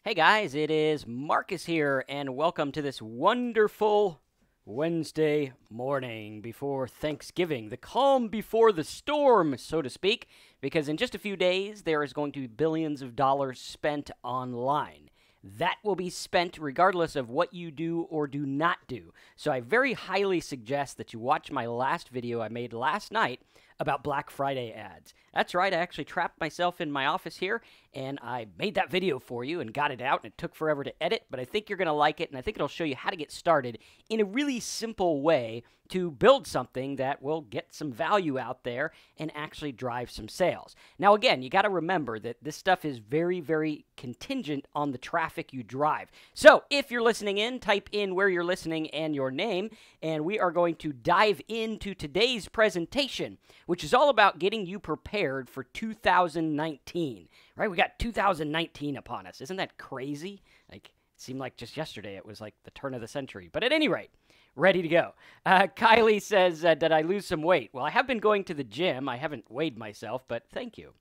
Hey guys, it is Marcus here, and welcome to this wonderful Wednesday morning before Thanksgiving. The calm before the storm, so to speak, because in just a few days there is going to be billions of dollars spent online. That will be spent regardless of what you do or do not do. So I very highly suggest that you watch my last video I made last night about Black Friday ads. That's right, I actually trapped myself in my office here, and I made that video for you and got it out, and it took forever to edit, but I think you're going to like it, and I think it'll show you how to get started in a really simple way to build something that will get some value out there and actually drive some sales. Now, again, you got to remember that this stuff is very, very contingent on the traffic you drive. So if you're listening in, type in where you're listening and your name, and we are going to dive into today's presentation, which is all about getting you prepared for 2019, right? We got 2019 upon us. Isn't that crazy? Like, it seemed like just yesterday it was like the turn of the century. But at any rate, ready to go. Kylie says, did I lose some weight? Well, I have been going to the gym. I haven't weighed myself, but thank you.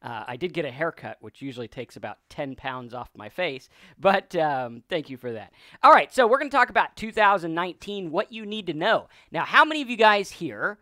I did get a haircut, which usually takes about 10 pounds off my face, but thank you for that. All right, so we're going to talk about 2019, what you need to know. Now, how many of you guys here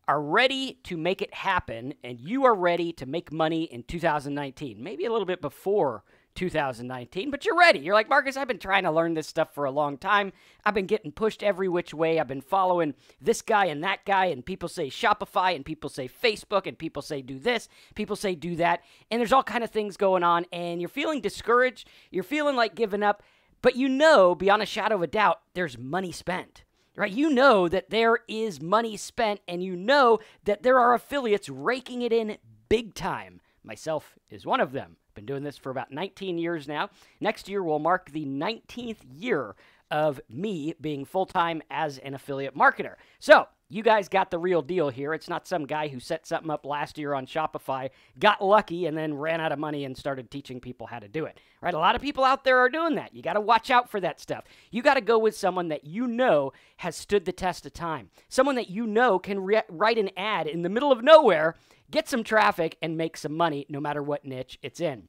are ready to make it happen, and you are ready to make money in 2019? Maybe a little bit before 2019, but you're ready. You're like, Marcus, I've been trying to learn this stuff for a long time. I've been getting pushed every which way. I've been following this guy and that guy, and people say Shopify, and people say Facebook, and people say do this, people say do that, and there's all kind of things going on, and you're feeling discouraged, you're feeling like giving up, but you know, beyond a shadow of a doubt, there's money spent. Right? You know that there is money spent, and you know that there are affiliates raking it in big time. Myself is one of them. Been doing this for about 19 years now. Next year will mark the 19th year of me being full-time as an affiliate marketer. So, you guys got the real deal here. It's not some guy who set something up last year on Shopify, got lucky, and then ran out of money and started teaching people how to do it. Right? A lot of people out there are doing that. You got to watch out for that stuff. You got to go with someone that you know has stood the test of time. Someone that you know can write an ad in the middle of nowhere, get some traffic, and make some money no matter what niche it's in.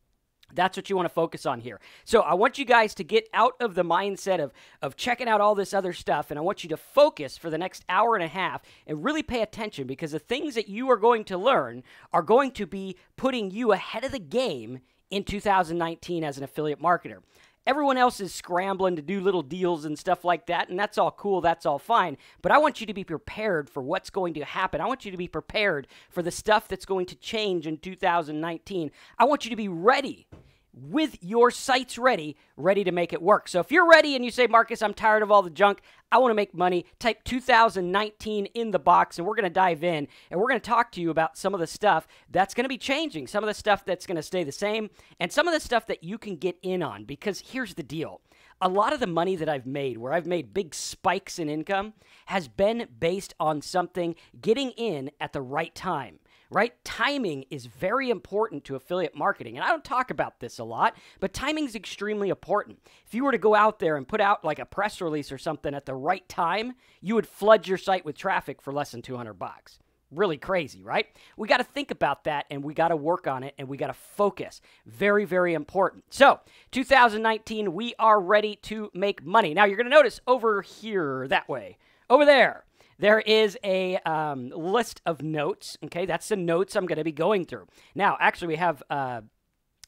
That's what you want to focus on here. So I want you guys to get out of the mindset of checking out all this other stuff, and I want you to focus for the next hour and a half and really pay attention, because the things that you are going to learn are going to be putting you ahead of the game in 2019 as an affiliate marketer. Everyone else is scrambling to do little deals and stuff like that, and that's all cool, that's all fine, but I want you to be prepared for what's going to happen. I want you to be prepared for the stuff that's going to change in 2019. I want you to be ready, with your sights ready to make it work. So if you're ready and you say, Marcus, I'm tired of all the junk, I want to make money, type 2019 in the box, and we're going to dive in, and we're going to talk to you about some of the stuff that's going to be changing, some of the stuff that's going to stay the same, and some of the stuff that you can get in on. Because here's the deal. A lot of the money that I've made, where I've made big spikes in income, has been based on something getting in at the right time. Right? Timing is very important to affiliate marketing. And I don't talk about this a lot, but timing is extremely important. If you were to go out there and put out like a press release or something at the right time, you would flood your site with traffic for less than $200. Really crazy, right? We got to think about that, and we got to work on it, and we got to focus. Very, very important. So 2019, we are ready to make money. Now you're going to notice over here, that way, over there, there is a list of notes, okay? That's the notes I'm going to be going through. Now, actually, we have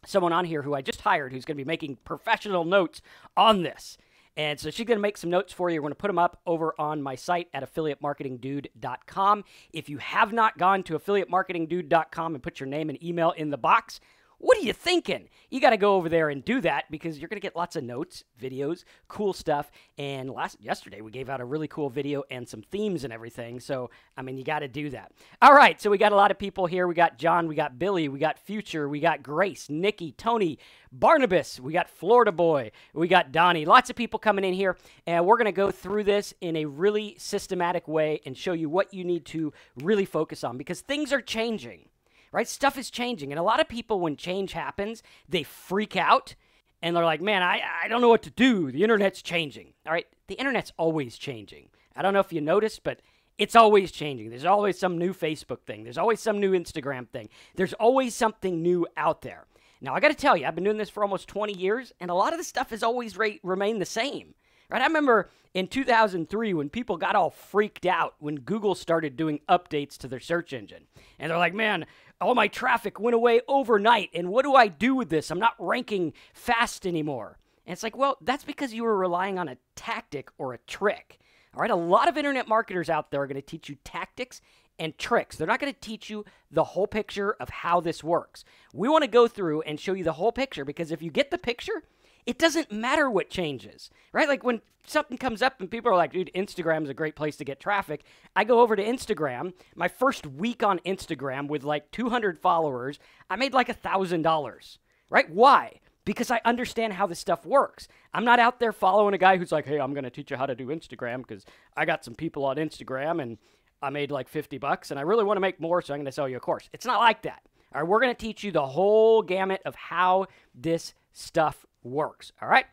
someone on here who I just hired who's going to be making professional notes on this. And so she's going to make some notes for you. We're going to put them up over on my site at affiliatemarketingdude.com. If you have not gone to affiliatemarketingdude.com and put your name and email in the box, what are you thinking? You got to go over there and do that, because you're going to get lots of notes, videos, cool stuff. And yesterday we gave out a really cool video and some themes and everything. So, I mean, you got to do that. All right. So we got a lot of people here. We got John, we got Billy, we got Future, we got Grace, Nikki, Tony, Barnabas, we got Florida Boy, we got Donnie. Lots of people coming in here. And we're going to go through this in a really systematic way and show you what you need to really focus on, because things are changing. Right? Stuff is changing. And a lot of people, when change happens, they freak out and they're like, man, I don't know what to do. The internet's changing. All right? The internet's always changing. I don't know if you noticed, but it's always changing. There's always some new Facebook thing. There's always some new Instagram thing. There's always something new out there. Now, I got to tell you, I've been doing this for almost 20 years, and a lot of the stuff has always remained the same. Right? I remember in 2003 when people got all freaked out when Google started doing updates to their search engine. And they're like, man, all my traffic went away overnight, and what do I do with this? I'm not ranking fast anymore. And it's like, well, that's because you were relying on a tactic or a trick. All right, a lot of internet marketers out there are going to teach you tactics and tricks. They're not going to teach you the whole picture of how this works. We want to go through and show you the whole picture, because if you get the picture, it doesn't matter what changes, right? Like when something comes up and people are like, dude, Instagram is a great place to get traffic. I go over to Instagram. My first week on Instagram with like 200 followers, I made like $1,000, right? Why? Because I understand how this stuff works. I'm not out there following a guy who's like, hey, I'm going to teach you how to do Instagram because I got some people on Instagram and I made like $50 and I really want to make more, so I'm going to sell you a course. It's not like that. All right, we're going to teach you the whole gamut of how this stuff works. All right,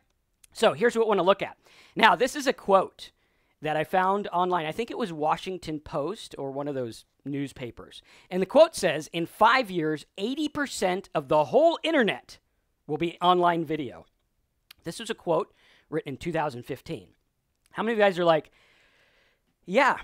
so here's what we want to look at. Now, this is a quote that I found online. I think it was Washington Post or one of those newspapers. And the quote says, in 5 years, 80% of the whole internet will be online video. This was a quote written in 2015. How many of you guys are like, yeah,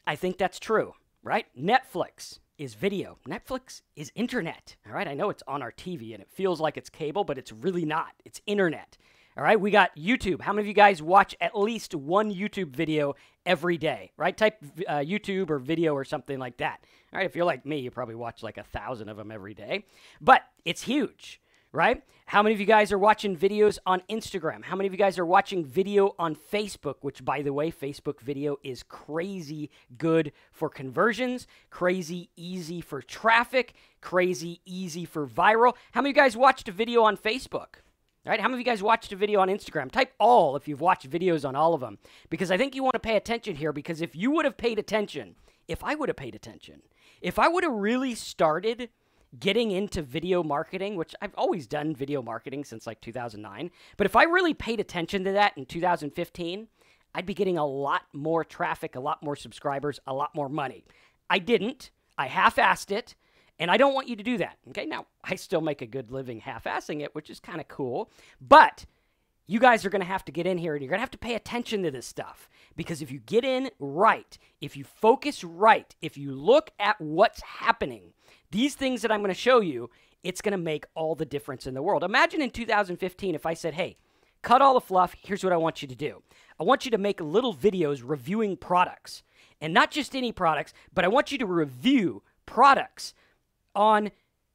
I think that's true, right? Netflix is video. Netflix is internet, all right? I know it's on our TV and it feels like it's cable, but it's really not. It's internet, all right? We got YouTube. How many of you guys watch at least one YouTube video every day, right? Type YouTube or video or something like that, all right? If you're like me, you probably watch like 1,000 of them every day, but it's huge. Right? How many of you guys are watching videos on Instagram? How many of you guys are watching video on Facebook, which, by the way, Facebook video is crazy good for conversions, crazy easy for traffic, crazy easy for viral. How many of you guys watched a video on Facebook? All right? How many of you guys watched a video on Instagram? Type all if you've watched videos on all of them, because I think you want to pay attention here, because if you would have paid attention, if I would have paid attention, if I would have really started getting into video marketing, which I've always done video marketing since like 2009, but if I really paid attention to that in 2015, I'd be getting a lot more traffic, a lot more subscribers, a lot more money. I didn't. I half-assed it, and I don't want you to do that. Okay, now I still make a good living half-assing it, which is kind of cool, but you guys are going to have to get in here and you're going to have to pay attention to this stuff, because if you get in right, if you focus right, if you look at what's happening, these things that I'm going to show you, it's going to make all the difference in the world. Imagine in 2015 if I said, hey, cut all the fluff. Here's what I want you to do. I want you to make little videos reviewing products, and not just any products, but I want you to review products on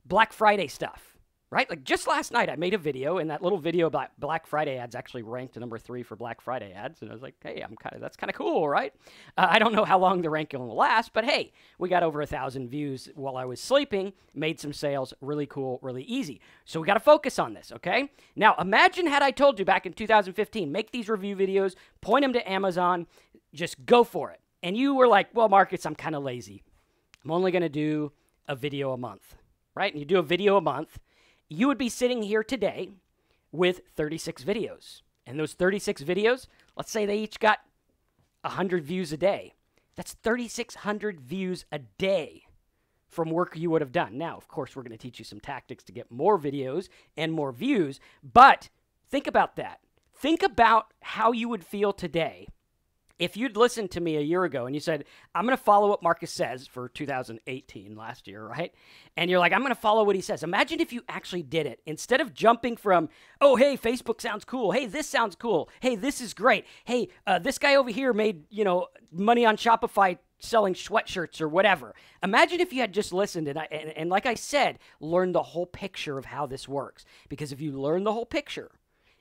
Black Friday stuff. Right? Like just last night, I made a video, and that little video about Black Friday ads actually ranked number 3 for Black Friday ads. And I was like, hey, that's kind of cool, right? I don't know how long the ranking will last, but hey, we got over 1,000 views while I was sleeping, made some sales, really cool, really easy. So we got to focus on this, okay? Now, imagine had I told you back in 2015, make these review videos, point them to Amazon, just go for it. And you were like, well, Marcus, I'm kind of lazy. I'm only going to do a video a month, right? And you do a video a month, you would be sitting here today with 36 videos. And those 36 videos, let's say they each got 100 views a day. That's 3,600 views a day from work you would have done. Now, of course, we're going to teach you some tactics to get more videos and more views, but think about that. Think about how you would feel today if you'd listened to me a year ago and you said, I'm going to follow what Marcus says for 2018, last year, right? And you're like, I'm going to follow what he says. Imagine if you actually did it. Instead of jumping from, oh, hey, Facebook sounds cool. Hey, this sounds cool. Hey, this is great. Hey, this guy over here made, money on Shopify selling sweatshirts or whatever. Imagine if you had just listened and like I said, learned the whole picture of how this works. Because if you learn the whole picture,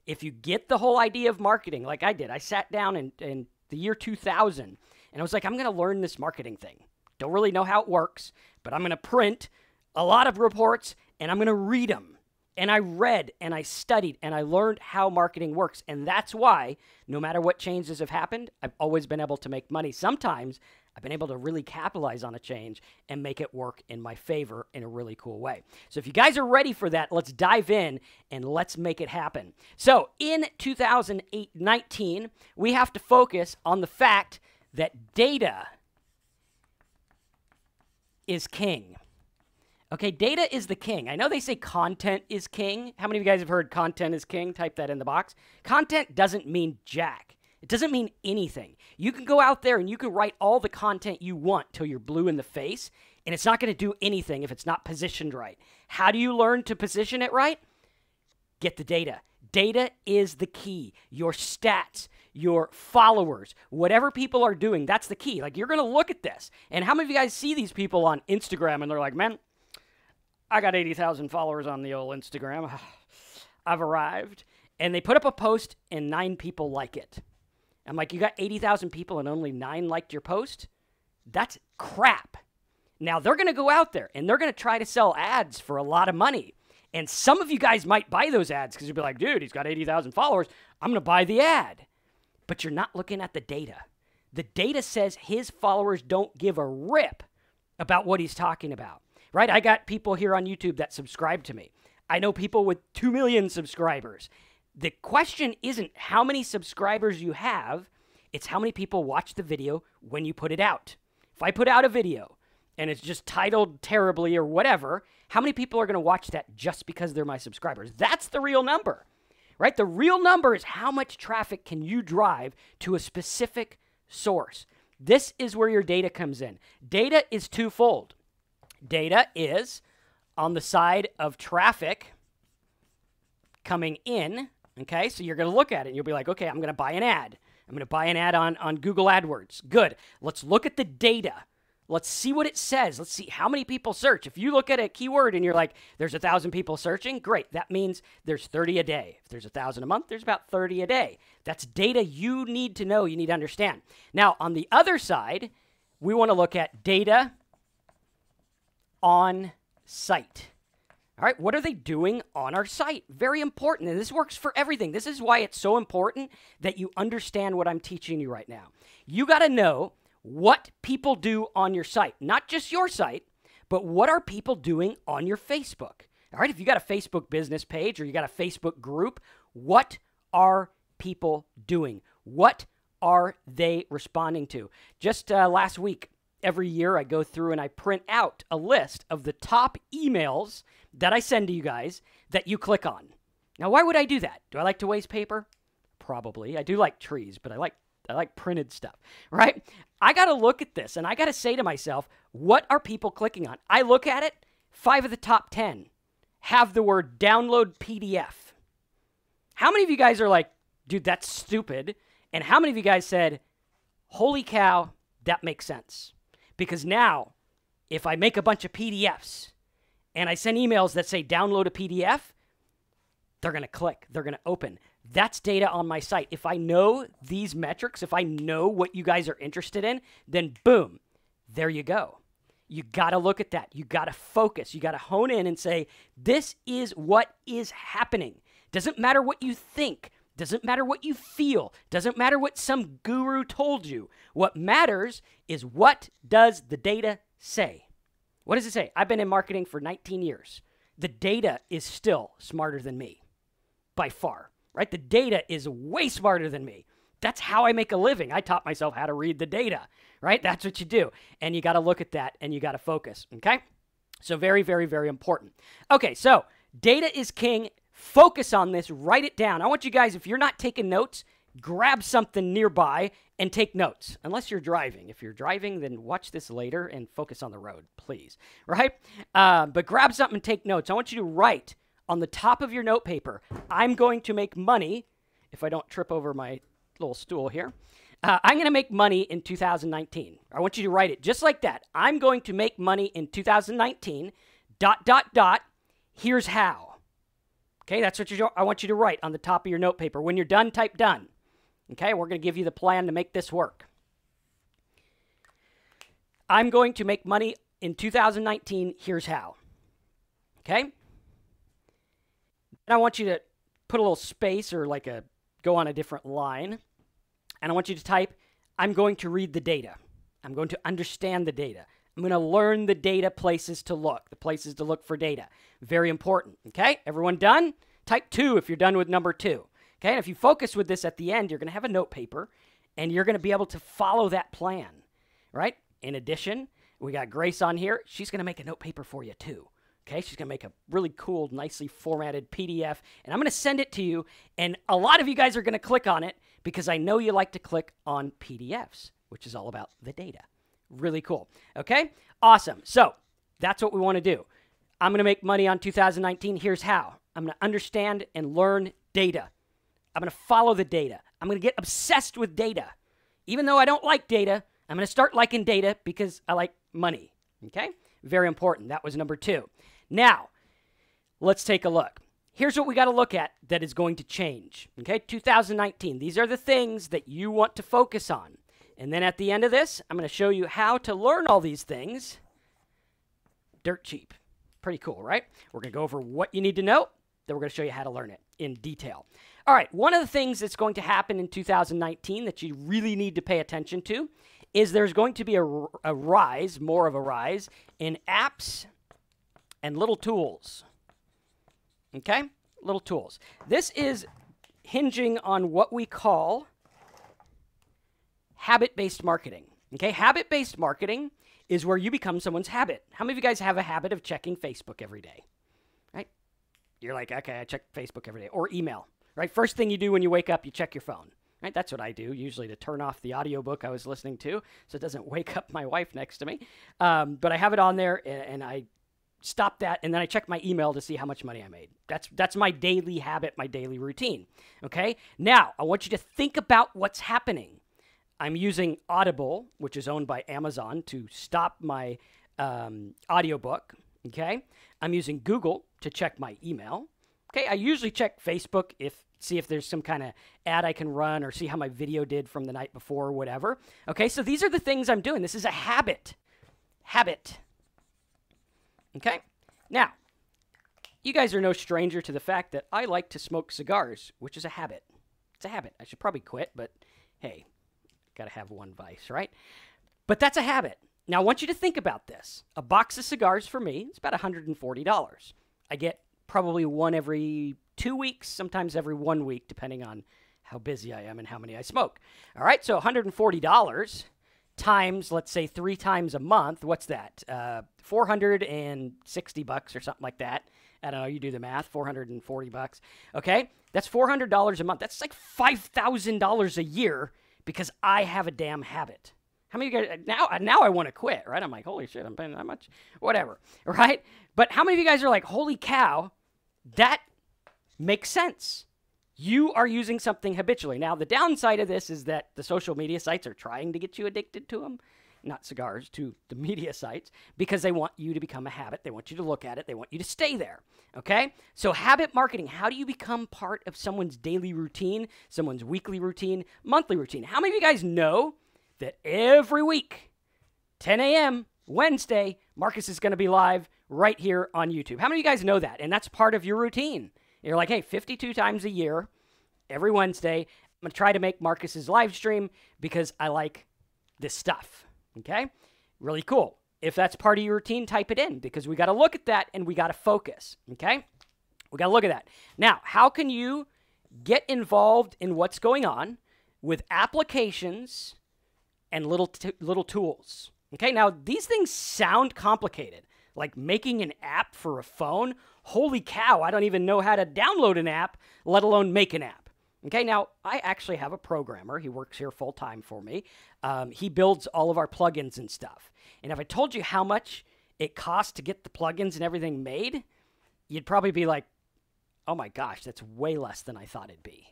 if you get the whole idea of marketing like I did, I sat down and the year 2000, and I was like, I'm going to learn this marketing thing. Don't really know how it works, but I'm going to print a lot of reports, and I'm going to read them. And I read, and I studied, and I learned how marketing works. And that's why, no matter what changes have happened, I've always been able to make money. Sometimes I've been able to really capitalize on a change and make it work in my favor in a really cool way. So if you guys are ready for that, let's dive in and let's make it happen. So in 2019, we have to focus on the fact that data is king. Okay, data is the king. I know they say content is king. How many of you guys have heard content is king? Type that in the box. Content doesn't mean jack. It doesn't mean anything. You can go out there and you can write all the content you want till you're blue in the face, and it's not going to do anything if it's not positioned right. How do you learn to position it right? Get the data. Data is the key. Your stats, your followers, whatever people are doing, that's the key. Like, you're going to look at this. And how many of you guys see these people on Instagram and they're like, man, I got 80,000 followers on the old Instagram. I've arrived. And they put up a post and 9 people like it. I'm like, you got 80,000 people and only 9 liked your post? That's crap. Now, they're going to go out there and they're going to try to sell ads for a lot of money. And some of you guys might buy those ads because you'll be like, dude, he's got 80,000 followers. I'm going to buy the ad. But you're not looking at the data. The data says his followers don't give a rip about what he's talking about. Right? I got people here on YouTube that subscribe to me. I know people with 2 million subscribers. The question isn't how many subscribers you have. It's how many people watch the video when you put it out. If I put out a video and it's just titled terribly or whatever, how many people are going to watch that just because they're my subscribers? That's the real number, right? The real number is how much traffic can you drive to a specific source. This is where your data comes in. Data is twofold. Data is on the side of traffic coming in, okay? So you're going to look at it and you'll be like, okay, I'm going to buy an ad. I'm going to buy an ad on Google AdWords. Good. Let's look at the data. Let's see what it says. Let's see how many people search. If you look at a keyword and you're like, there's 1,000 people searching, great. That means there's 30 a day. If there's 1,000 a month, there's about 30 a day. That's data you need to know, you need to understand. Now, on the other side, we want to look at data on site. All right, what are they doing on our site? Very important, and this works for everything. This is why it's so important that you understand what I'm teaching you right now. You got to know what people do on your site, not just your site, but what are people doing on your Facebook? All right, if you got a Facebook business page or you got a Facebook group, what are people doing? What are they responding to? Just last week, every year I go through and I print out a list of the top emails that I send to you guys that you click on. Now, why would I do that? Do I like to waste paper? Probably. I do like trees, but I like printed stuff, right? I got to look at this and I got to say to myself, what are people clicking on? I look at it, 5 of the top 10 have the word download PDF. How many of you guys are like, dude, that's stupid? And how many of you guys said, holy cow, that makes sense? Because now, if I make a bunch of PDFs and I send emails that say download a PDF, they're going to click, they're going to open. That's data on my site. If I know these metrics, if I know what you guys are interested in, then boom, there you go. You got to look at that. You got to focus. You got to hone in and say, this is what is happening. Doesn't matter what you think. Doesn't matter what you feel. Doesn't matter what some guru told you. What matters is, what does the data say? What does it say? I've been in marketing for 19 years. The data is still smarter than me, by far, right? The data is way smarter than me. That's how I make a living. I taught myself how to read the data, right? That's what you do. And you got to look at that and you got to focus, okay? So very, very, very important. Okay, so data is king. Focus on this. Write it down. I want you guys, if you're not taking notes, grab something nearby and take notes. Unless you're driving. If you're driving, then watch this later and focus on the road, please, right? But grab something and take notes. I want you to write on the top of your note paper, I'm going to make money, if I don't trip over my little stool here, I'm going to make money in 2019. I want you to write it just like that. I'm going to make money in 2019, ... Here's how. Okay, that's what I want you to write on the top of your note paper. When you're done, type done. Okay, we're going to give you the plan to make this work. I'm going to make money in 2019. Here's how. Okay? And I want you to put a little space or go on a different line. And I want you to type, I'm going to read the data. I'm going to understand the data. I'm going to learn the data places to look, the places to look for data. Very important. Okay? Everyone done? Type 2 if you're done with number 2. Okay? And if you focus with this at the end, you're going to have a note paper and you're going to be able to follow that plan, right? In addition, we got Grace on here. She's going to make a note paper for you too. Okay, she's going to make a really cool, nicely formatted PDF, and I'm going to send it to you, and a lot of you guys are going to click on it because I know you like to click on PDFs, which is all about the data. Really cool. Okay, awesome. So that's what we want to do. I'm going to make money on 2019. Here's how. I'm going to understand and learn data. I'm going to follow the data. I'm going to get obsessed with data. Even though I don't like data, I'm going to start liking data because I like money. Okay? Very important. That was number 2. Now, let's take a look. Here's what we got to look at that is going to change. Okay? 2019. These are the things that you want to focus on. And then at the end of this, I'm going to show you how to learn all these things dirt cheap. Pretty cool, right? We're going to go over what you need to know. Then we're going to show you how to learn it in detail. All right, one of the things that's going to happen in 2019 that you really need to pay attention to is there's going to be a rise, more of a rise, in apps and little tools. Okay? Little tools. This is hinging on what we call habit-based marketing. Okay? Habit-based marketing is where you become someone's habit. How many of you guys have a habit of checking Facebook every day? Right? You're like, okay, I check Facebook every day. Or email. Right? First thing you do when you wake up, you check your phone. Right? That's what I do, usually to turn off the audiobook I was listening to so it doesn't wake up my wife next to me. But I have it on there, and I stop that, and then I check my email to see how much money I made. That's my daily habit, my daily routine. Okay? Now, I want you to think about what's happening. I'm using Audible, which is owned by Amazon, to stop my audiobook. Okay? I'm using Google to check my email. Okay, I usually check Facebook see if there's some kind of ad I can run or see how my video did from the night before or whatever. Okay, so these are the things I'm doing. This is a habit. Habit. Okay? Now, you guys are no stranger to the fact that I like to smoke cigars, which is a habit. It's a habit. I should probably quit, but hey, got to have one vice, right? But that's a habit. Now, I want you to think about this. A box of cigars for me is about $140. I get probably one every 2 weeks, sometimes every 1 week, depending on how busy I am and how many I smoke. All right, so $140 times, let's say 3 times a month, what's that? $460 or something like that. I don't know, you do the math, $440. Okay, that's $400 a month. That's like $5,000 a year because I have a damn habit. How many of you guys, now I want to quit, right? I'm like, holy shit, I'm paying that much? Whatever, right? But how many of you guys are like, holy cow, that makes sense. You are using something habitually. Now, the downside of this is that the social media sites are trying to get you addicted to them, not cigars, to the media sites, because they want you to become a habit. They want you to look at it. They want you to stay there, okay? So habit marketing, how do you become part of someone's daily routine, someone's weekly routine, monthly routine? How many of you guys know that every week, 10 a.m., Wednesday, Marcus is going to be live right here on YouTube? How many of you guys know that? And that's part of your routine. You're like, hey, 52 times a year, every Wednesday, I'm going to try to make Marcus's live stream because I like this stuff, okay? Really cool. If that's part of your routine, type it in because we got to look at that and we got to focus, okay? We got to look at that. Now, how can you get involved in what's going on with applications and little tools? Okay, now these things sound complicated, like making an app for a phone. Holy cow, I don't even know how to download an app, let alone make an app. Okay, now I actually have a programmer. He works here full time for me. He builds all of our plugins and stuff. And if I told you how much it costs to get the plugins and everything made, you'd probably be like, oh my gosh, that's way less than I thought it'd be.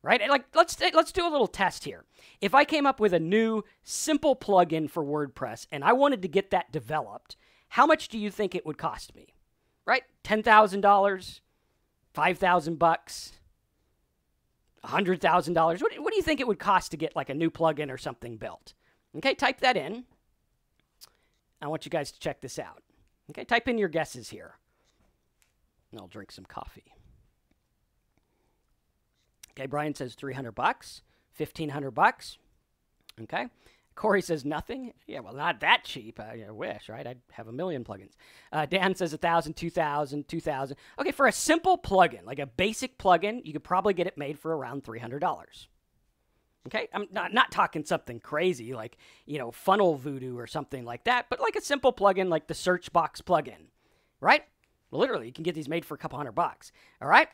Right? And like, let's do a little test here. If I came up with a new simple plugin for WordPress and I wanted to get that developed, how much do you think it would cost me? Right? $10,000, $5,000, $100,000. What do you think it would cost to get like a new plugin or something built? Okay, type that in. I want you guys to check this out. Okay, type in your guesses here. And I'll drink some coffee. Okay, Brian says $300, $1,500. Okay, Corey says nothing. Yeah, well, not that cheap. I wish, right? I'd have a million plugins. Dan says 1,000, 2,000, 2,000. Okay, for a simple plugin, like a basic plugin, you could probably get it made for around $300. Okay, I'm not talking something crazy like, Funnel Voodoo or something like that, but like a simple plugin like the search box plugin, right? Literally, you can get these made for a couple $100. All right?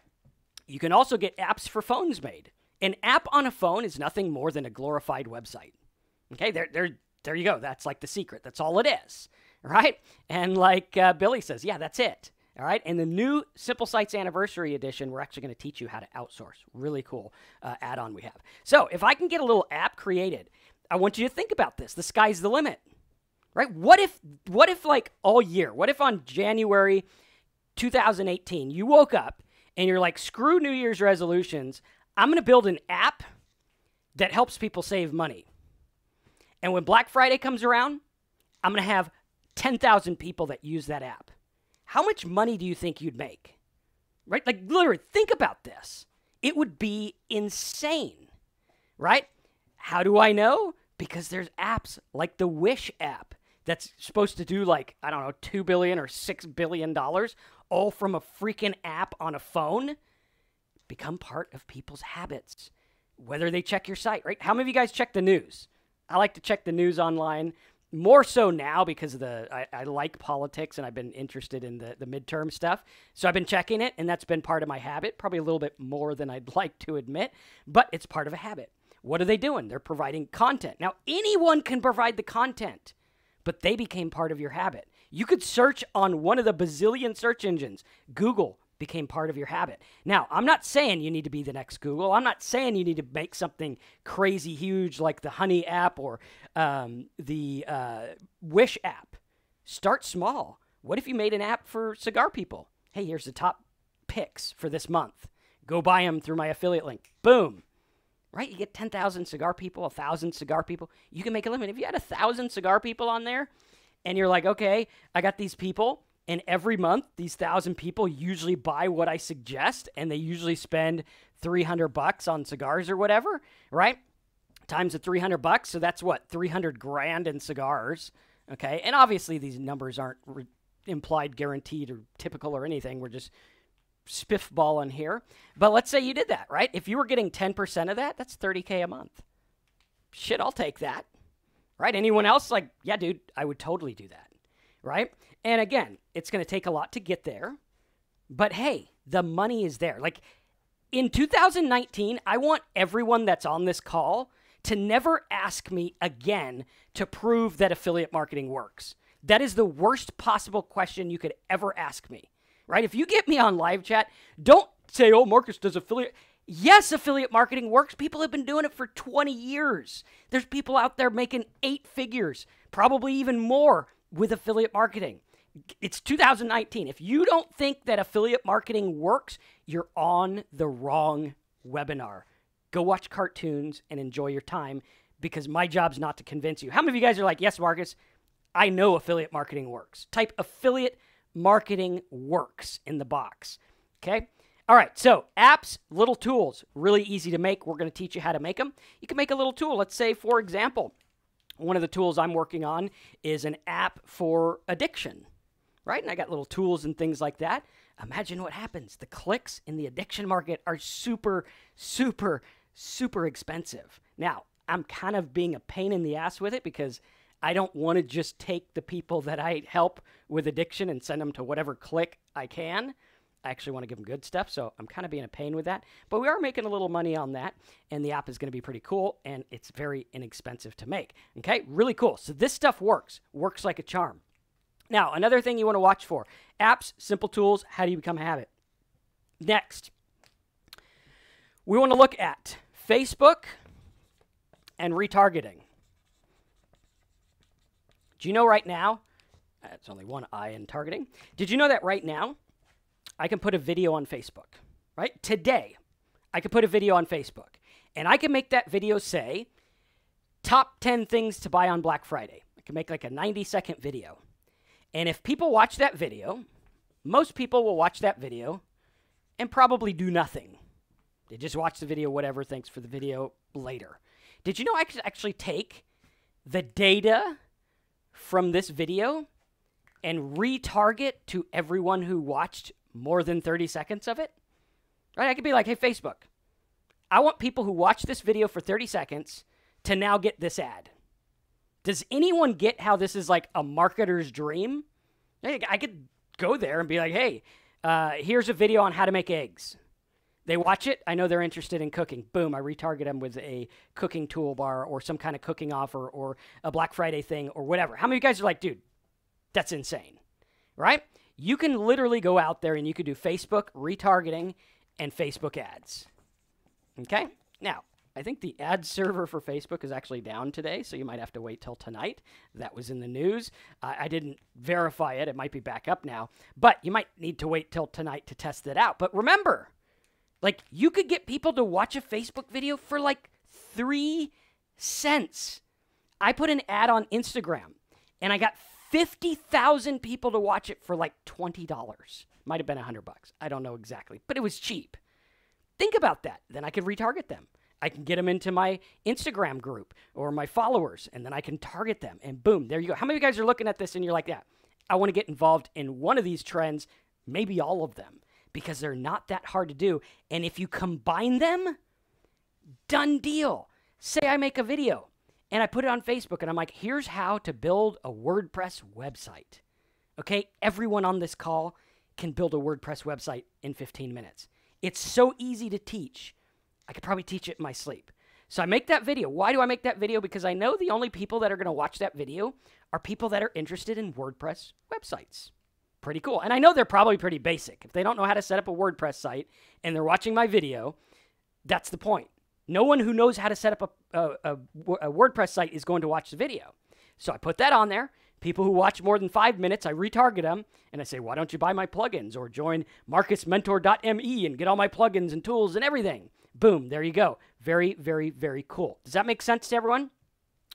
You can also get apps for phones made. An app on a phone is nothing more than a glorified website. Okay, there you go. That's like the secret. That's all it is. All right? And like Billy says, yeah, that's it. All right? And the new Simple Sites Anniversary Edition, we're actually going to teach you how to outsource. Really cool add-on we have. So if I can get a little app created, I want you to think about this. The sky's the limit. Right? What if like all year, what if on January 2018, you woke up and you're like, screw New Year's resolutions, I'm going to build an app that helps people save money. And when Black Friday comes around, I'm going to have 10,000 people that use that app. How much money do you think you'd make? Right? Like literally, think about this. It would be insane, right? How do I know? Because there's apps like the Wish app that's supposed to do like, I don't know, $2 billion or $6 billion, all from a freaking app on a phone. Become part of people's habits, whether they check your site, right? How many of you guys check the news? I like to check the news online, more so now because of I like politics and I've been interested in the midterm stuff. So I've been checking it, and that's been part of my habit, probably a little bit more than I'd like to admit, but it's part of a habit. What are they doing? They're providing content. Now, anyone can provide the content, but they became part of your habit. You could search on one of the bazillion search engines. Google became part of your habit. Now, I'm not saying you need to be the next Google. I'm not saying you need to make something crazy huge like the Honey app or the Wish app. Start small. What if you made an app for cigar people? Hey, here's the top picks for this month. Go buy them through my affiliate link. Boom. Right? You get 10,000 cigar people, 1,000 cigar people. You can make a limit. If you had 1,000 cigar people on there and you're like, okay, I got these people, and every month these 1,000 people usually buy what I suggest, and they usually spend $300 on cigars or whatever, right? Times the $300, so that's what, 300 grand in cigars, okay? And obviously these numbers aren't implied, guaranteed, or typical or anything. We're just spiffballing here. But let's say you did that, right? If you were getting 10% of that, that's $30K a month. Shit, I'll take that, right? Anyone else? Like, yeah, dude, I would totally do that, right? And again, it's going to take a lot to get there, but hey, the money is there. Like in 2019, I want everyone that's on this call to never ask me again to prove that affiliate marketing works. That is the worst possible question you could ever ask me, right? If you get me on live chat, don't say, oh, Marcus does affiliate. Yes, affiliate marketing works. People have been doing it for 20 years. There's people out there making 8 figures, probably even more with affiliate marketing. It's 2019. If you don't think that affiliate marketing works, you're on the wrong webinar. Go watch cartoons and enjoy your time, because my job's not to convince you. How many of you guys are like, yes, Marcus, I know affiliate marketing works. Type affiliate marketing works in the box. Okay? All right, so apps, little tools, really easy to make. We're going to teach you how to make them. You can make a little tool. Let's say, for example, one of the tools I'm working on is an app for addiction, right? And I got little tools and things like that. Imagine what happens. The clicks in the addiction market are super, super, super expensive. Now, I'm kind of being a pain in the ass with it because I don't want to just take the people that I help with addiction and send them to whatever click I can. I actually want to give them good stuff, so I'm kind of being a pain with that. But we are making a little money on that, and the app is going to be pretty cool, and it's very inexpensive to make. Okay, really cool. So this stuff works like a charm. Now, another thing you want to watch for, apps, simple tools, how do you become a habit? Next, we want to look at Facebook and retargeting. Do you know right now, it's only one I in targeting. Did you know that right now, I can put a video on Facebook, right? Today, I can put a video on Facebook, and I can make that video say, top 10 things to buy on Black Friday. I can make like a 90-second video. And if people watch that video, most people will watch that video and probably do nothing. They just watch the video, whatever, thanks for the video, later. Did you know I could actually take the data from this video and retarget to everyone who watched more than 30 seconds of it? Right? I could be like, hey, Facebook, I want people who watch this video for 30 seconds to now get this ad. Does anyone get how this is like a marketer's dream? I could go there and be like, hey, here's a video on how to make eggs. They watch it. I know they're interested in cooking. Boom, I retarget them with a cooking toolbar or some kind of cooking offer or a Black Friday thing or whatever. How many of you guys are like, dude, that's insane, right? You can literally go out there and you could do Facebook retargeting and Facebook ads, okay? Now, I think the ad server for Facebook is actually down today, so you might have to wait till tonight. That was in the news. I didn't verify it. It might be back up now, but you might need to wait till tonight to test it out. But remember, like, you could get people to watch a Facebook video for like 3 cents. I put an ad on Instagram, and I got 50,000 people to watch it for like $20. Might have been $100. I don't know exactly, but it was cheap. Think about that. Then I could retarget them. I can get them into my Instagram group or my followers, and then I can target them, and boom, there you go. How many of you guys are looking at this and you're like, yeah, I want to get involved in one of these trends, maybe all of them, because they're not that hard to do. And if you combine them, done deal. Say I make a video and I put it on Facebook and I'm like, here's how to build a WordPress website. Okay, everyone on this call can build a WordPress website in 15 minutes. It's so easy to teach. I could probably teach it in my sleep. So I make that video. Why do I make that video? Because I know the only people that are going to watch that video are people that are interested in WordPress websites. Pretty cool. And I know they're probably pretty basic. If they don't know how to set up a WordPress site and they're watching my video, that's the point. No one who knows how to set up a WordPress site is going to watch the video. So I put that on there. People who watch more than 5 minutes, I retarget them, and I say, why don't you buy my plugins or join marcusmentor.me and get all my plugins and tools and everything. Boom, there you go. Very, very, very cool. Does that make sense to everyone?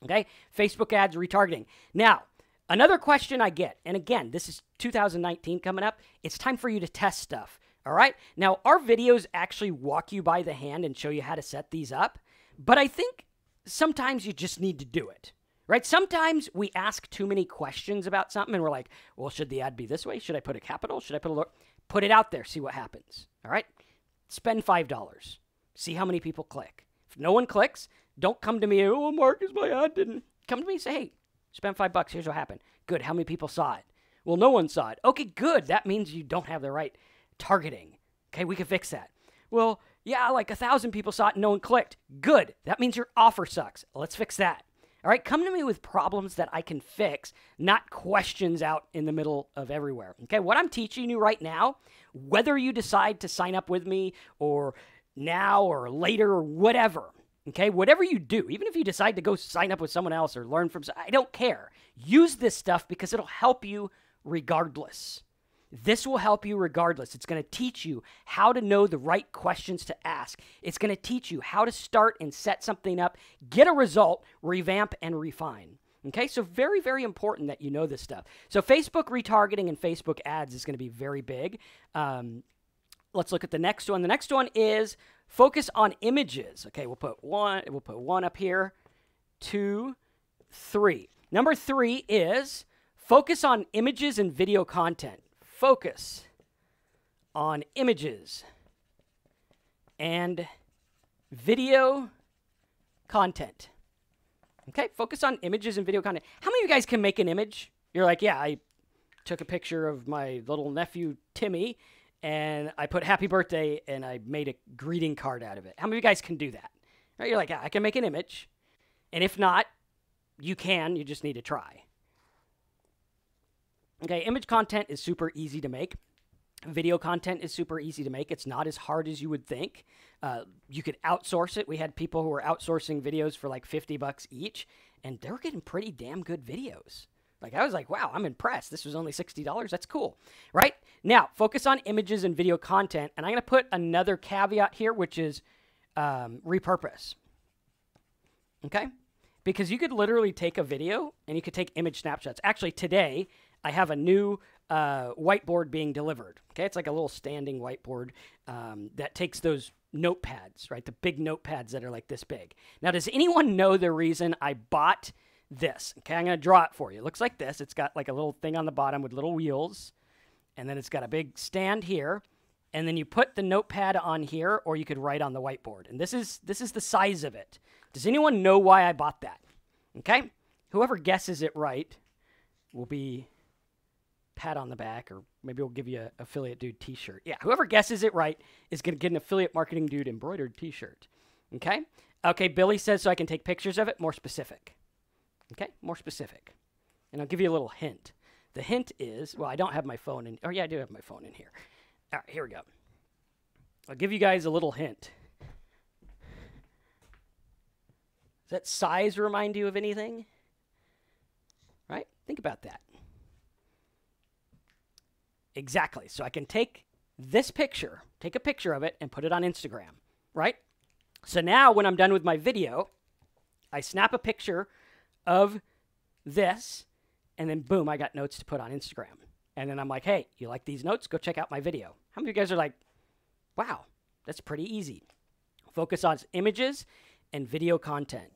Okay, Facebook ads, retargeting. Now, another question I get, and again, this is 2019 coming up, it's time for you to test stuff, all right? Now, our videos actually walk you by the hand and show you how to set these up, but I think sometimes you just need to do it, right? Sometimes we ask too many questions about something, and we're like, well, should the ad be this way? Should I put a capital? Should I put a lower? Put it out there, see what happens, all right? Spend $5. See how many people click. If no one clicks, don't come to me, oh, Marcus, my ad didn't. Come to me and say, hey, spend $5. Here's what happened. Good. How many people saw it? Well, no one saw it. Okay, good. That means you don't have the right targeting. Okay, we can fix that. Well, yeah, like 1,000 people saw it and no one clicked. Good. That means your offer sucks. Let's fix that. All right, come to me with problems that I can fix, not questions out in the middle of everywhere. Okay, what I'm teaching you right now, whether you decide to sign up with me or now or later or whatever, okay, whatever you do, even if you decide to go sign up with someone else or learn from, I don't care. Use this stuff because it'll help you regardless. This will help you regardless. It's going to teach you how to know the right questions to ask. It's going to teach you how to start and set something up, get a result, revamp, and refine. Okay, so very, very important that you know this stuff. So Facebook retargeting and Facebook ads is going to be very big. Let's look at the next one. The next one is focus on images. Okay, we'll put one up here, 2, 3. Number 3 is focus on images and video content. Focus on images and video content. Okay, focus on images and video content. How many of you guys can make an image? You're like, yeah, I took a picture of my little nephew, Timmy, and I put happy birthday, and I made a greeting card out of it. How many of you guys can do that? Right? You're like, yeah, I can make an image. And if not, you can. You just need to try. Okay, image content is super easy to make. Video content is super easy to make. It's not as hard as you would think. You could outsource it. We had people who were outsourcing videos for like $50 each, and they were getting pretty damn good videos. Like, I was like, wow, I'm impressed. This was only $60. That's cool, right? Now, focus on images and video content, and I'm going to put another caveat here, which is repurpose, okay? Because you could literally take a video, and you could take image snapshots. Actually, today, I have a new whiteboard being delivered, okay? It's like a little standing whiteboard that takes those notepads, right? The big notepads that are like this big. Now, does anyone know the reason I bought this? Okay, I'm going to draw it for you. It looks like this. It's got like a little thing on the bottom with little wheels, and then it's got a big stand here, and then you put the notepad on here, or you could write on the whiteboard. And this is the size of it. Does anyone know why I bought that? Okay? Whoever guesses it right will be pat on the back or Maybe we'll give you an affiliate dude t-shirt. Yeah, whoever guesses it right is going to get an affiliate marketing dude embroidered t-shirt. Okay? Okay, Billy says so I can take pictures of it. More specific. Okay, more specific. And I'll give you a little hint. The hint is, well, I don't have my phone in, oh yeah, I do have my phone in here. All right, here we go. I'll give you guys a little hint. Does that size remind you of anything? Right? Think about that. Exactly. So I can take this picture, take a picture of it, and put it on Instagram, right? So now when I'm done with my video, I snap a picture of this, and then boom, I got notes to put on Instagram. And then I'm like, hey, you like these notes? Go check out my video. How many of you guys are like, wow, that's pretty easy. Focus on images and video content.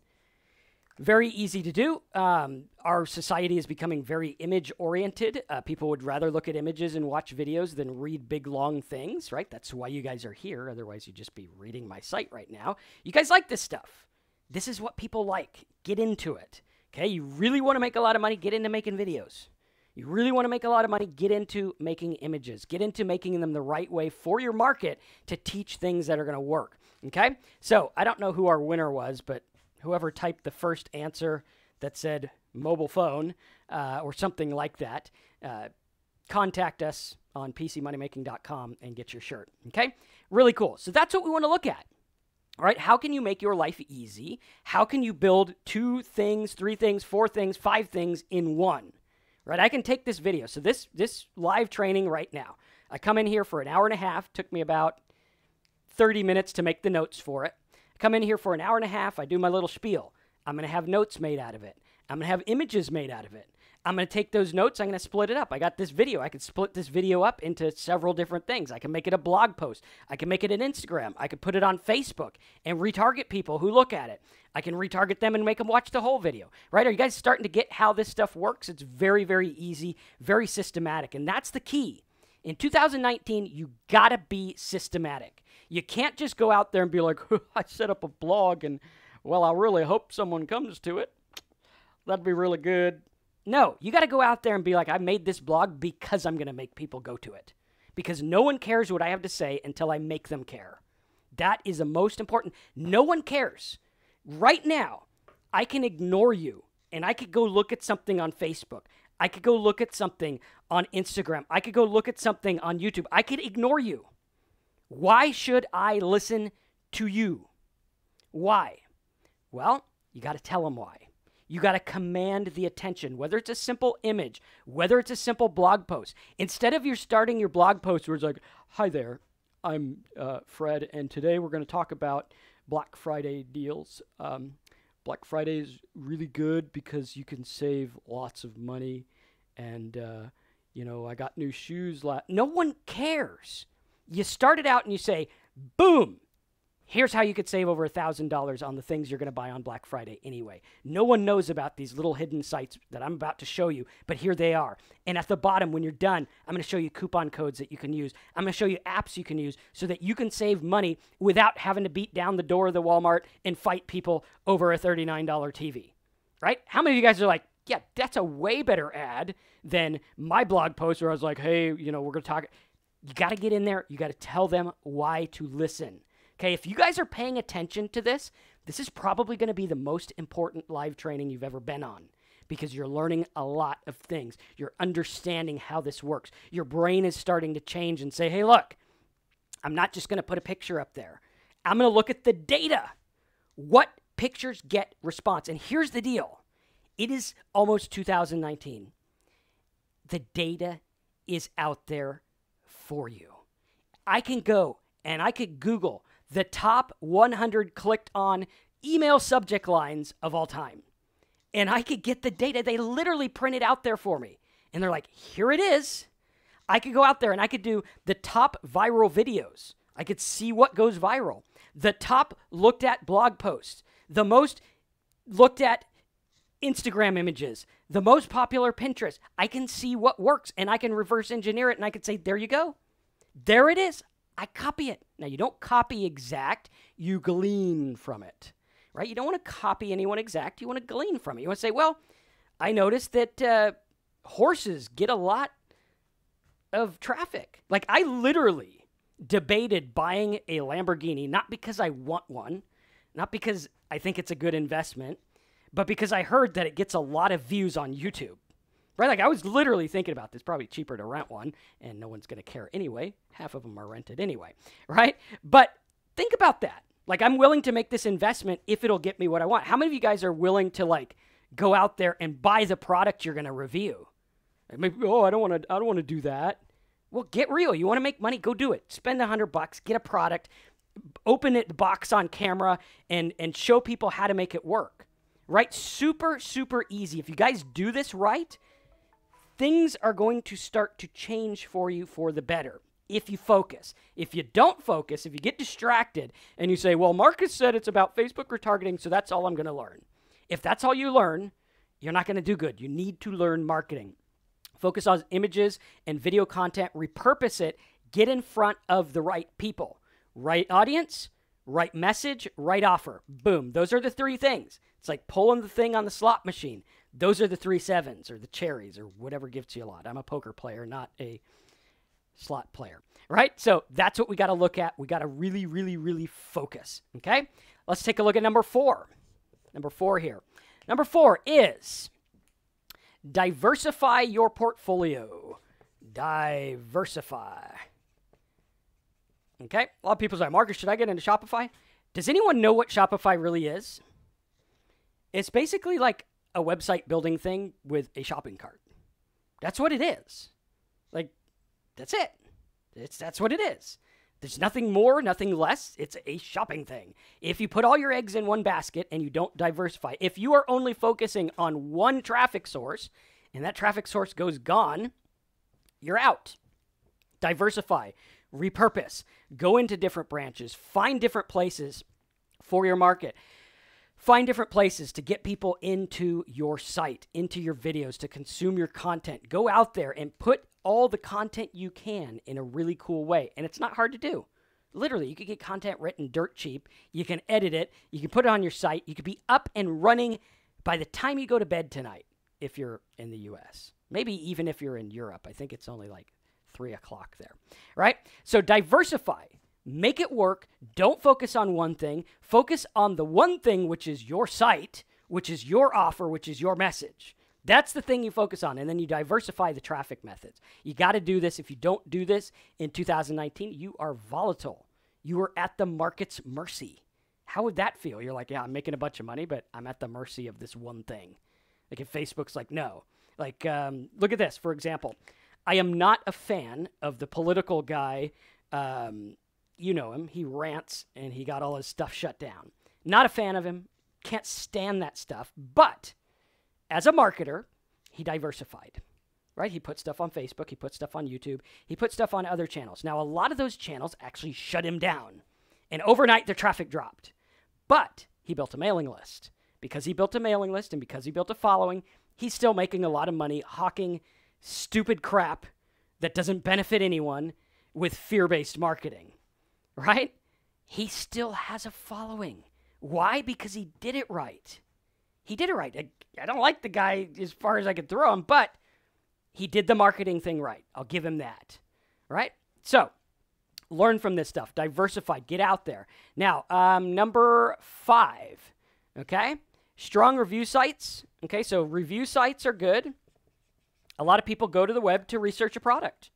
Very easy to do. Our society is becoming very image-oriented. People would rather look at images and watch videos than read big, long things, right? That's why you guys are here. Otherwise, you'd just be reading my site right now. You guys like this stuff. This is what people like. Get into it. Okay? You really want to make a lot of money? Get into making videos. You really want to make a lot of money? Get into making images. Get into making them the right way for your market to teach things that are going to work. Okay? So, I don't know who our winner was, but whoever typed the first answer that said mobile phone or something like that, contact us on pcmoneymaking.com and get your shirt. Okay? Really cool. So that's what we want to look at. All right? How can you make your life easy? How can you build 2 things, 3 things, 4 things, 5 things in one? Right? I can take this video. So this live training right now, I come in here for an hour and a half. Took me about 30 minutes to make the notes for it. Come in here for an hour and a half. I do my little spiel. I'm going to have notes made out of it. I'm going to have images made out of it. I'm going to take those notes. I'm going to split it up. I got this video. I can split this video up into several different things. I can make it a blog post. I can make it an Instagram. I could put it on Facebook and retarget people who look at it. I can retarget them and make them watch the whole video. Right? Are you guys starting to get how this stuff works? It's very, very easy, very systematic. And that's the key. In 2019, you got to be systematic. You can't just go out there and be like, I set up a blog and, well, I really hope someone comes to it. That'd be really good. No, you got to go out there and be like, I made this blog because I'm going to make people go to it. Because no one cares what I have to say until I make them care. That is the most important. No one cares. Right now, I can ignore you and I could go look at something on Facebook. I could go look at something on Instagram. I could go look at something on YouTube. I could ignore you. Why should I listen to you? Why? Well, you got to tell them why. You got to command the attention, whether it's a simple image, whether it's a simple blog post. Instead of you starting your blog post where it's like, hi there, I'm Fred, and today we're going to talk about Black Friday deals. Black Friday is really good because you can save lots of money, and, I got new shoes. No one cares. You start it out and you say, boom, here's how you could save over $1,000 on the things you're going to buy on Black Friday anyway. No one knows about these little hidden sites that I'm about to show you, but here they are. And at the bottom, when you're done, I'm going to show you coupon codes that you can use. I'm going to show you apps you can use so that you can save money without having to beat down the door of the Walmart and fight people over a $39 TV, right? How many of you guys are like, yeah, that's a way better ad than my blog post where I was like, hey, we're going to talk. You got to get in there. You got to tell them why to listen. Okay, if you guys are paying attention to this, this is probably going to be the most important live training you've ever been on because you're learning a lot of things. You're understanding how this works. Your brain is starting to change and say, hey, look, I'm not just going to put a picture up there. I'm going to look at the data. What pictures get response? And here's the deal. It is almost 2019. The data is out there for you. I can go and I could Google the top 100 clicked on email subject lines of all time. And I could get the data. They literally print it out there for me. And they're like, here it is. I could go out there and I could do the top viral videos. I could see what goes viral. The top looked at blog posts. The most looked at Instagram images. The most popular Pinterest. I can see what works and I can reverse engineer it and I can say, there you go. There it is. I copy it. Now, you don't copy exact. You glean from it, right? You don't want to copy anyone exact. You want to glean from it. You want to say, well, I noticed that horses get a lot of traffic. Like, I literally debated buying a Lamborghini, not because I want one, not because I think it's a good investment, but because I heard that it gets a lot of views on YouTube. Right? Like, I was literally thinking about this. Probably cheaper to rent one, and no one's going to care anyway. Half of them are rented anyway. Right? But think about that. Like, I'm willing to make this investment if it'll get me what I want. How many of you guys are willing to, like, go out there and buy the product you're going to review? Maybe, I don't want to do that. Well, get real. You want to make money? Go do it. Spend $100, get a product, open it, box on camera, and show people how to make it work. Right? Super, super easy. If you guys do this right, things are going to start to change for you for the better if you focus. If you don't focus, if you get distracted and you say, well, Marcus said it's about Facebook retargeting, so that's all I'm going to learn. If that's all you learn, you're not going to do good. You need to learn marketing. Focus on images and video content, repurpose it, get in front of the right people. Right audience, right message, right offer. Boom. Those are the three things. It's like pulling the thing on the slot machine. Those are the 3 sevens or the cherries or whatever gives you a lot. I'm a poker player, not a slot player, right? So that's what we got to look at. We got to really, really, really focus, okay? Let's take a look at number 4. Number 4 here. Number 4 is diversify your portfolio. Diversify. Okay? A lot of people say, Marcus, should I get into Shopify? Does anyone know what Shopify really is? It's basically like a website building thing with a shopping cart. That's what it is. Like, that's it. That's what it is. There's nothing more, nothing less. It's a shopping thing. If you put all your eggs in one basket and you don't diversify, if you are only focusing on one traffic source and that traffic source goes gone, you're out. Diversify, repurpose, go into different branches, find different places for your market. Find different places to get people into your site, into your videos, to consume your content. Go out there and put all the content you can in a really cool way. And it's not hard to do. Literally, you can get content written dirt cheap. You can edit it. You can put it on your site. You could be up and running by the time you go to bed tonight if you're in the U.S. Maybe even if you're in Europe. I think it's only like 3 o'clock there, right? So diversify. Make it work. Don't focus on one thing. Focus on the one thing, which is your site, which is your offer, which is your message. That's the thing you focus on, and then you diversify the traffic methods. You got to do this. If you don't do this in 2019, you are volatile. You are at the market's mercy. How would that feel? You're like, yeah, I'm making a bunch of money, but I'm at the mercy of this one thing. Like if Facebook's like, no. Like, look at this, for example. I am not a fan of the political guy. You know him. He rants, and he got all his stuff shut down. Not a fan of him. Can't stand that stuff. But as a marketer, he diversified, right? He put stuff on Facebook. He put stuff on YouTube. He put stuff on other channels. Now, a lot of those channels actually shut him down. And overnight, their traffic dropped. But he built a mailing list. Because he built a mailing list and because he built a following, he's still making a lot of money hawking stupid crap that doesn't benefit anyone with fear-based marketing. Right? He still has a following. Why? Because he did it right. He did it right. I don't like the guy as far as I could throw him, but he did the marketing thing right. I'll give him that. Right? So, learn from this stuff. Diversify. Get out there. Now, number 5. Okay? Strong review sites. Okay, so review sites are good. A lot of people go to the web to research a product.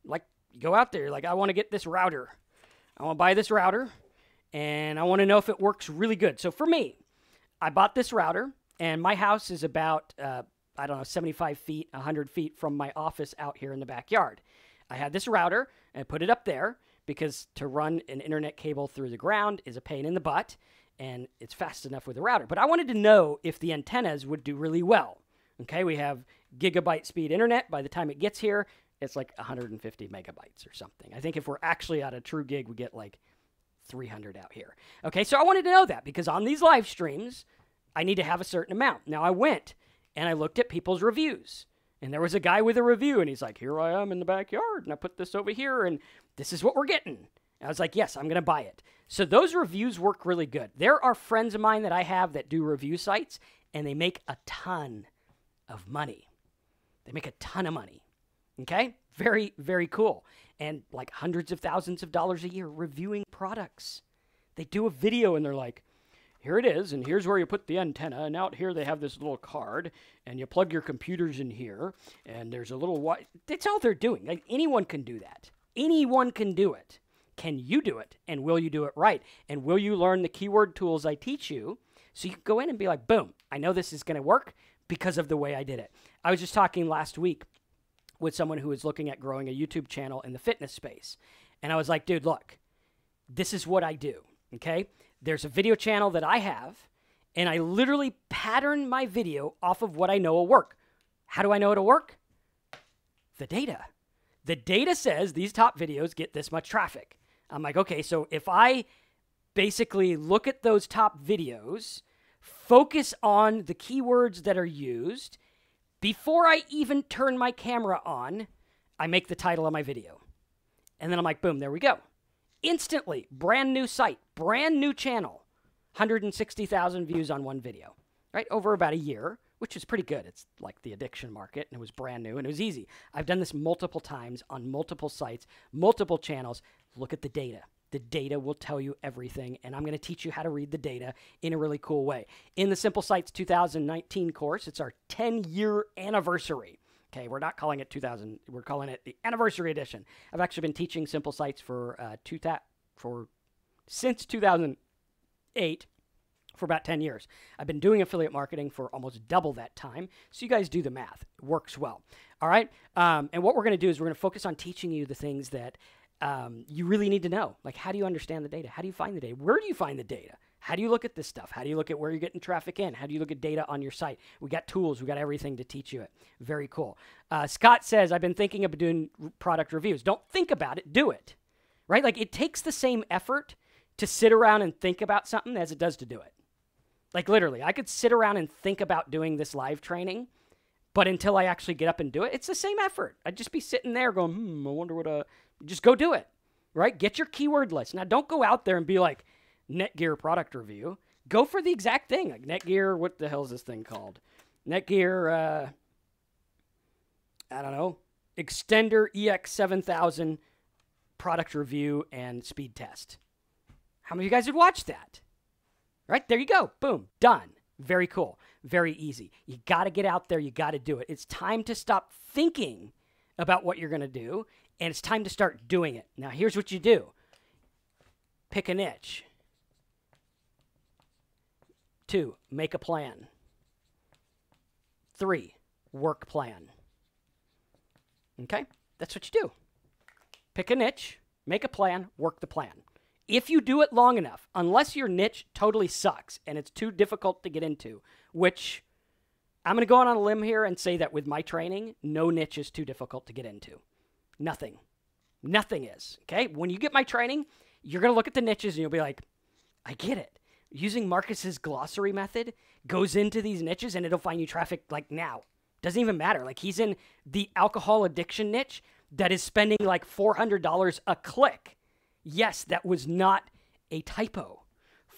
Like, you go out there, like, I want to get this router. I want to buy this router, and I want to know if it works really good. So for me, I bought this router, and my house is about, 75 feet, 100 feet from my office out here in the backyard. I had this router, and I put it up there because to run an internet cable through the ground is a pain in the butt, and it's fast enough with a router. But I wanted to know if the antennas would do really well. Okay, we have gigabyte speed internet. By the time it gets here, it's like 150 megabytes or something. I think if we're actually at a true gig, we get like 300 out here. Okay, so I wanted to know that because on these live streams, I need to have a certain amount. Now, I went and I looked at people's reviews. And there was a guy with a review, and he's like, here I am in the backyard, and I put this over here, and this is what we're getting. And I was like, yes, I'm going to buy it. So those reviews work really good. There are friends of mine that I have that do review sites, and they make a ton of money. They make a ton of money. Okay? Very, very cool. And like hundreds of thousands of dollars a year reviewing products. They do a video and they're like, here it is, and here's where you put the antenna, and out here they have this little card, and you plug your computers in here, and there's a little That's all they're doing. Like, anyone can do that. Anyone can do it. Can you do it? And will you do it right? And will you learn the keyword tools I teach you so you can go in and be like, boom, I know this is going to work because of the way I did it. I was just talking last week with someone who was looking at growing a YouTube channel in the fitness space. And I was like, dude, look, this is what I do, okay? There's a video channel that I have, and I literally pattern my video off of what I know will work. How do I know it'll work? The data. The data says these top videos get this much traffic. I'm like, okay, so if I basically look at those top videos, focus on the keywords that are used, before I even turn my camera on, I make the title of my video. And then I'm like, boom, there we go. Instantly, brand new site, brand new channel, 160,000 views on one video, right? Over about a year, which is pretty good. It's like the addiction market, and it was brand new, and it was easy. I've done this multiple times on multiple sites, multiple channels. Look at the data. The data will tell you everything, and I'm going to teach you how to read the data in a really cool way. In the Simple Sites 2019 course, it's our 10-year anniversary. Okay, we're not calling it 2000. We're calling it the anniversary edition. I've actually been teaching Simple Sites since 2008 for about 10 years. I've been doing affiliate marketing for almost double that time. So you guys do the math. It works well. All right. And what we're going to do is we're going to focus on teaching you the things that you really need to know. Like, how do you understand the data? How do you find the data? Where do you find the data? How do you look at this stuff? How do you look at where you're getting traffic in? How do you look at data on your site? We got tools. We got everything to teach you it. Very cool. Scott says, I've been thinking of doing product reviews. Don't think about it. Do it. Right? Like, it takes the same effort to sit around and think about something as it does to do it. Like, literally, I could sit around and think about doing this live training, but until I actually get up and do it, it's the same effort. I'd just be sitting there going, I wonder what just go do it. Right? Get your keyword list. Now, don't go out there and be like, Netgear product review. Go for the exact thing. Like Netgear, what the hell is this thing called? Netgear, I don't know, Extender EX7000 product review and speed test. How many of you guys would watch that? Right? There you go. Boom. Done. Very cool. Very easy. You got to get out there. You got to do it. It's time to stop thinking about what you're going to do, and it's time to start doing it. Now, here's what you do. Pick a niche. 2, make a plan. 3, work plan. Okay? That's what you do. Pick a niche, make a plan, work the plan. If you do it long enough, unless your niche totally sucks and it's too difficult to get into, which I'm going to go on a limb here and say that with my training, no niche is too difficult to get into. Nothing. Nothing is. Okay? When you get my training, you're going to look at the niches and you'll be like, I get it. Using Marcus's glossary method goes into these niches and it'll find you traffic like now. Doesn't even matter. Like, he's in the alcohol addiction niche that is spending like $400 a click. Yes, that was not a typo.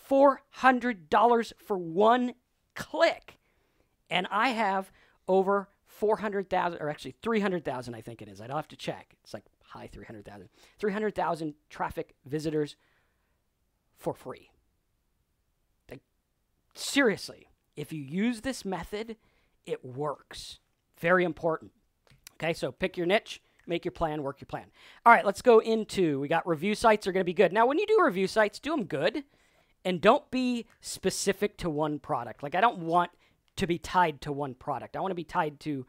$400 for one click. And I have over 400,000, or actually 300,000, I think it is. I'd have to check. It's like high 300,000. 300,000 traffic visitors for free. Seriously, if you use this method, it works. Very important. Okay, so pick your niche, make your plan, work your plan. All right, let's go into, we got review sites are going to be good. Now, when you do review sites, do them good, and don't be specific to one product. Like, I don't want to be tied to one product. I want to be tied to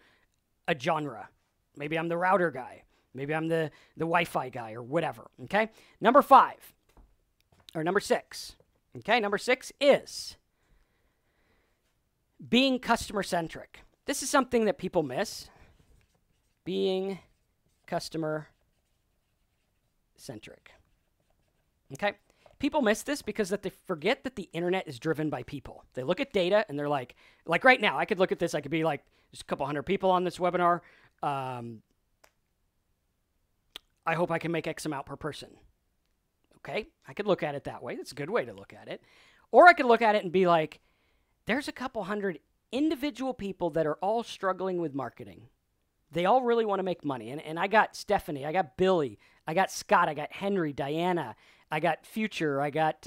a genre. Maybe I'm the router guy. Maybe I'm the Wi-Fi guy or whatever, okay? Number 6. Okay, number 6 is being customer-centric. This is something that people miss. Being customer-centric. Okay? People miss this because that they forget that the internet is driven by people. They look at data and they're like right now, I could look at this, I could be like, there's a couple hundred people on this webinar. I hope I can make X amount per person. Okay? I could look at it that way. That's a good way to look at it. Or I could look at it and be like, there's a couple hundred individual people that are all struggling with marketing. They all really want to make money. And I got Stephanie, I got Billy, I got Scott, I got Henry, Diana, I got Future, I got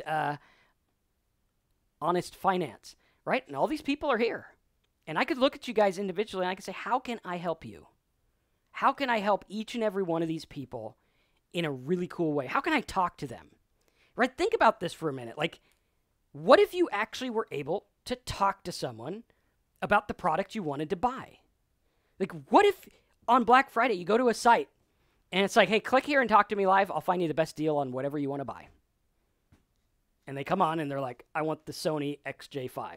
Honest Finance, right? And all these people are here. And I could look at you guys individually and I could say, how can I help you? How can I help each and every one of these people in a really cool way? How can I talk to them? Right? Think about this for a minute. Like, what if you actually were able to talk to someone about the product you wanted to buy? Like, what if on Black Friday you go to a site and it's like, hey, click here and talk to me live. I'll find you the best deal on whatever you want to buy. And they come on and they're like, I want the Sony XJ5.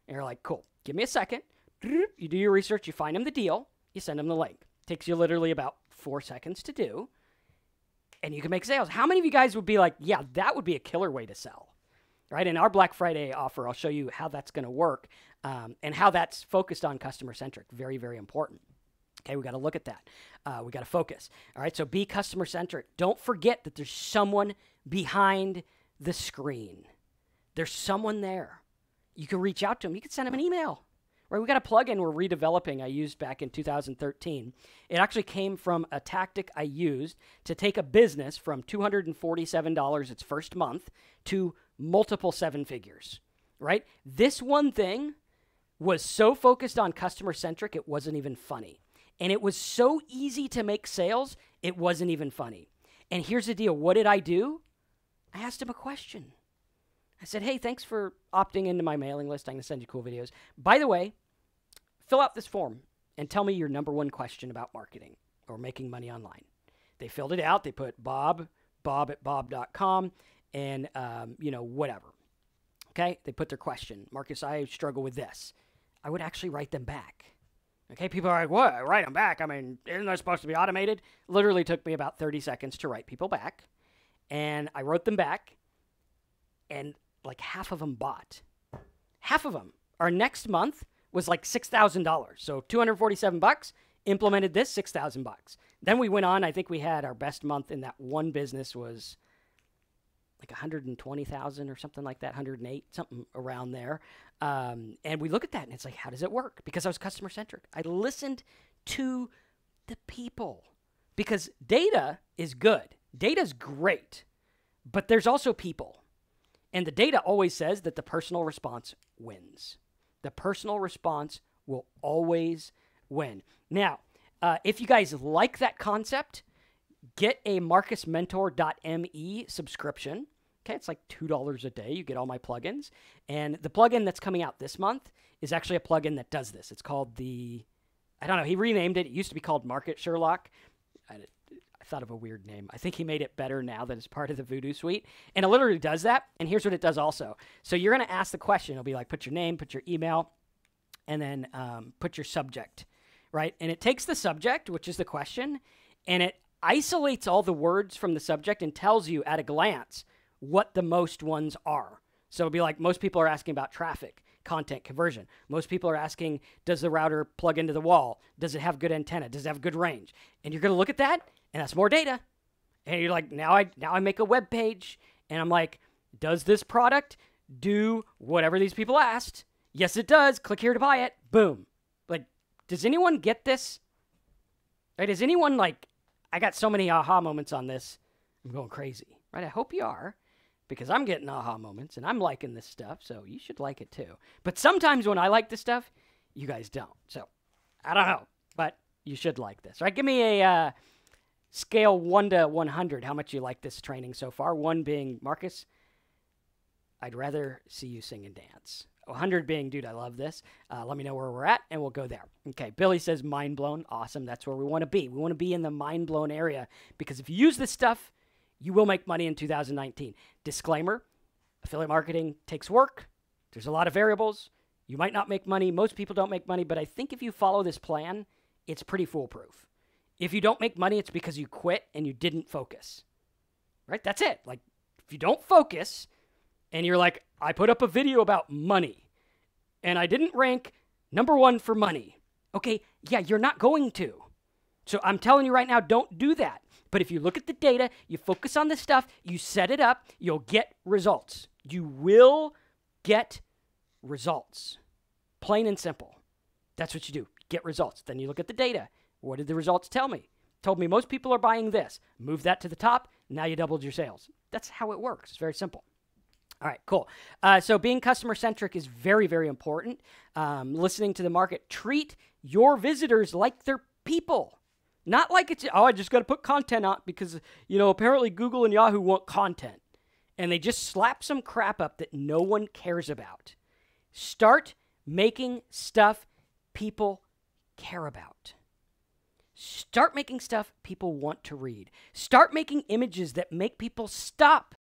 And you're like, cool. Give me a second. You do your research. You find them the deal. You send them the link. Takes you literally about 4 seconds to do. And you can make sales. How many of you guys would be like, yeah, that would be a killer way to sell? Right? In our Black Friday offer, I'll show you how that's going to work and how that's focused on customer-centric. Very, very important. Okay, we got to look at that. We got to focus. All right, so be customer-centric. Don't forget that there's someone behind the screen. There's someone there. You can reach out to them. You can send them an email. Right? We got a plugin we're redeveloping I used back in 2013. It actually came from a tactic I used to take a business from $247 its first month to multiple seven figures, right? This one thing was so focused on customer-centric, it wasn't even funny. And it was so easy to make sales, it wasn't even funny. And here's the deal. What did I do? I asked him a question. I said, hey, thanks for opting into my mailing list. I'm going to send you cool videos. By the way, fill out this form and tell me your number one question about marketing or making money online. They filled it out. They put bob at bob.com and, whatever. Okay? They put their question. Marcus, I struggle with this. I would actually write them back. Okay? People are like, what? Write them back? I mean, isn't that supposed to be automated? Literally took me about 30 seconds to write people back. And I wrote them back. And like half of them bought. Half of them. Our next month was like $6,000. So $247, implemented this, $6,000. Then we went on. I think we had our best month in that one business was like 120,000 or something like that, 108, something around there. And we look at that and it's like, how does it work? Because I was customer centric. I listened to the people because data is good. Data's great, but there's also people. And the data always says that the personal response wins. The personal response will always win. Now, if you guys like that concept, get a marcusmentor.me subscription. Okay, it's like $2 a day. You get all my plugins. And the plugin that's coming out this month is actually a plugin that does this. It's called he renamed it. It used to be called Market Sherlock. I thought of a weird name. I think he made it better now that it's part of the Voodoo Suite. And it literally does that. And here's what it does also. So you're going to ask the question. It'll be like, put your name, put your email, and then put your subject, right? And it takes the subject, which is the question, and it isolates all the words from the subject and tells you at a glance what the most ones are. So it'll be like, most people are asking about traffic, content, conversion. Most people are asking, does the router plug into the wall? Does it have good antenna? Does it have good range? And you're going to look at that, and that's more data. And you're like, now I make a web page, and I'm like, does this product do whatever these people asked? Yes, it does. Click here to buy it. Boom. Like, does anyone get this? Right? Is anyone like, I got so many aha moments on this. I'm going crazy. Right? I hope you are, because I'm getting aha moments, and I'm liking this stuff, so you should like it too. But sometimes when I like this stuff, you guys don't. So, I don't know, but you should like this. Right? Give me a scale 1 to 100, how much you like this training so far. 1 being, Marcus, I'd rather see you sing and dance. 100 being, dude, I love this. Let me know where we're at, and we'll go there. Okay, Billy says mind blown. Awesome. That's where we want to be. We want to be in the mind blown area, because if you use this stuff, you will make money in 2019. Disclaimer, affiliate marketing takes work. There's a lot of variables. You might not make money. Most people don't make money, but I think if you follow this plan, it's pretty foolproof. If you don't make money, it's because you quit and you didn't focus. Right? That's it. Like, if you don't focus and you're like, I put up a video about money and I didn't rank number 1 for money. Okay, yeah, you're not going to. So I'm telling you right now, don't do that. But if you look at the data, you focus on this stuff, you set it up, you'll get results. You will get results. Plain and simple. That's what you do. Get results. Then you look at the data. What did the results tell me? Told me most people are buying this. Move that to the top. Now you doubled your sales. That's how it works. It's very simple. All right, cool. So being customer-centric is very, very important. Listening to the market. Treat your visitors like they're people. Not like it's, I just got to put content on because, apparently Google and Yahoo want content. And they just slap some crap up that no one cares about. Start making stuff people care about. Start making stuff people want to read. Start making images that make people stop